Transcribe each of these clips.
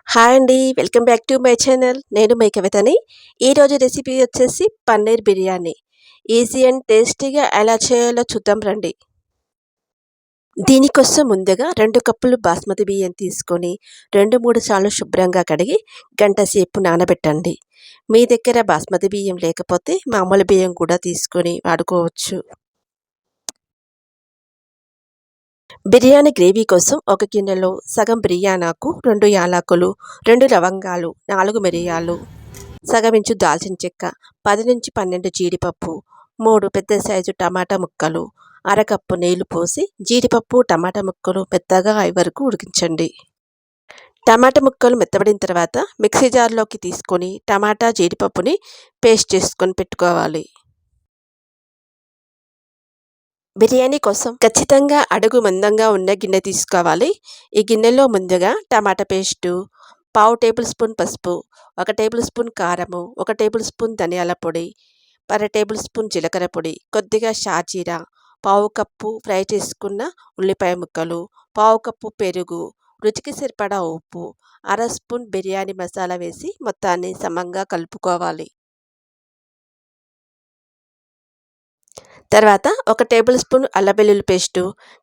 Hi అండి. Welcome back to my channel. నేను మీ కవితని. ఈరోజు రెసిపీ వచ్చేసి పన్నీర్ బిర్యానీ. ఈజీ అండ్ టేస్టీగా ఎలా చేయాలో చూద్దాం రండి. దీనికోసం ముందుగా 2 కప్పులు బాస్మతి బియ్యం తీసుకొని 2-3 సార్లు శుభ్రంగా కడిగి గంట సేపు నానబెట్టండి. మీ దగ్గర బాస్మతి బియ్యం లేకపోతే మామూలు బియ్యం కూడా తీసుకొని వాడుకోవచ్చు. బిర్యానీ గ్రేవీ కోసం ఒక గిన్నెలో సగం బిర్యానాకు, 2 యాలకులు, 2 లవంగాలు, 4 మిరియాలు, సగం ఇంచు దాల్చిన చెక్క, 10-12 జీడిపప్పు, 3 పెద్ద సైజు టమాటా ముక్కలు, అరకప్పు నీళ్లు పోసి జీడిపప్పు టమాటా ముక్కలు మెత్తగా అయ్యే వరకు ఉడికించండి. టమాటా ముక్కలు మెత్తబడిన తర్వాత మిక్సీ జార్లోకి తీసుకొని టమాటా జీడిపప్పుని పేస్ట్ చేసుకొని పెట్టుకోవాలి. బిర్యానీ కోసం ఖచ్చితంగా అడుగు మందంగా ఉన్న గిన్నె తీసుకోవాలి. ఈ గిన్నెలో ముందుగా టమాటా పేస్టు, పావు టేబుల్ స్పూన్ పసుపు, 1 టేబుల్ స్పూన్ కారము, 1 టేబుల్ స్పూన్ ధనియాల పొడి, 1/2 టేబుల్ స్పూన్ జీలకర్ర పొడి, కొద్దిగా షాజీరా, పావు కప్పు ఫ్రై చేసుకున్న ఉల్లిపాయ ముక్కలు, పావు కప్పు పెరుగు, రుచికి సరిపడా ఉప్పు, 1/2 స్పూన్ బిర్యానీ మసాలా వేసి మొత్తాన్ని సమంగా కలుపుకోవాలి. తర్వాత 1 టేబుల్ స్పూన్ అల్లం వెల్లుల్లి పేస్టు,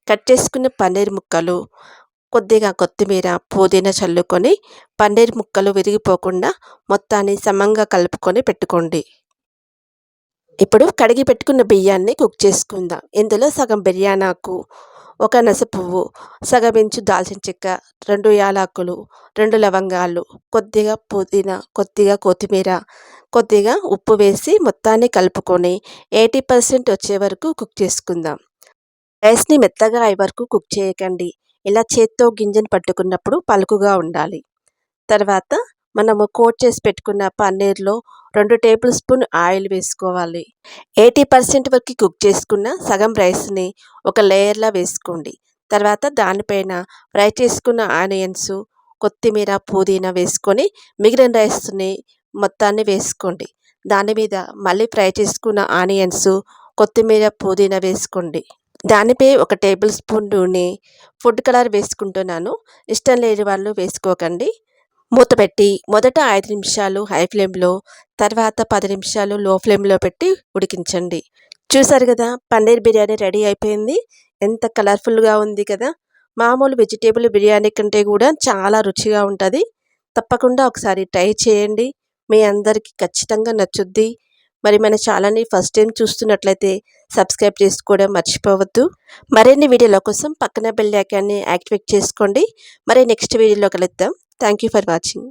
కట్ చేసుకున్న పన్నీర్ ముక్కలు, కొద్దిగా కొత్తిమీర, పుదీనా చల్లుకొని పన్నీర్ ముక్కలు విరిగిపోకుండా మొత్తాన్ని సమంగా కలుపుకొని పెట్టుకోండి. ఇప్పుడు కడిగి పెట్టుకున్న బియ్యాన్ని కుక్ చేసుకుందాం. ఇందులో సగం బిర్యానాకు, 1 నస పువ్వు, సగం ఇంచు దాల్చిన చెక్క, 2 యాలకులు, 2 లవంగాలు, కొద్దిగా పుదీనా, కొద్దిగా కొత్తిమీర, కొద్దిగా ఉప్పు వేసి మొత్తాన్ని కలుపుకొని 80% వచ్చే వరకు కుక్ చేసుకుందాం. రైస్ని మెత్తగా అయ్యే వరకు కుక్ చేయకండి. ఇలా చేత్తో గింజను పట్టుకున్నప్పుడు పలుకుగా ఉండాలి. తర్వాత మనము కోట్ చేసి పెట్టుకున్న పన్నీర్లో 2 టేబుల్ స్పూన్ ఆయిల్ వేసుకోవాలి. 80% వరకు కుక్ చేసుకున్న సగం రైస్ని ఒక లేయర్లా వేసుకోండి. తర్వాత దానిపైన ఫ్రై చేసుకున్న ఆనియన్స్, కొత్తిమీర, పుదీనా వేసుకొని మిగిలిన రైస్ని మొత్తాన్ని వేసుకోండి. దాని మీద మళ్ళీ ఫ్రై చేసుకున్న ఆనియన్స్, కొత్తిమీర, పుదీనా వేసుకోండి. దానిపై 1 టేబుల్ స్పూన్ నూనె, ఫుడ్ కలర్ వేసుకుంటున్నాను. ఇష్టం లేని వాళ్ళు వేసుకోకండి. మూత పెట్టి మొదట 5 నిమిషాలు హై ఫ్లేమ్లో, తర్వాత 10 నిమిషాలు లో ఫ్లేమ్లో పెట్టి ఉడికించండి. చూసారు కదా, పన్నీర్ బిర్యానీ రెడీ అయిపోయింది. ఎంత కలర్ఫుల్గా ఉంది కదా. మామూలు వెజిటేబుల్ బిర్యానీ కంటే కూడా చాలా రుచిగా ఉంటుంది. తప్పకుండా ఒకసారి ట్రై చేయండి. మీ అందరికీ ఖచ్చితంగా నచ్చుద్ది. మరి మన ఛానల్ని ఫస్ట్ టైం చూస్తున్నట్లయితే సబ్స్క్రైబ్ చేసుకోవడం మర్చిపోవద్దు. మరిన్ని వీడియోల కోసం పక్కన బెల్ ఐకాన్ని యాక్టివేట్ చేసుకోండి. మరి నెక్స్ట్ వీడియోలో కలుద్దాం. Thank you for watching.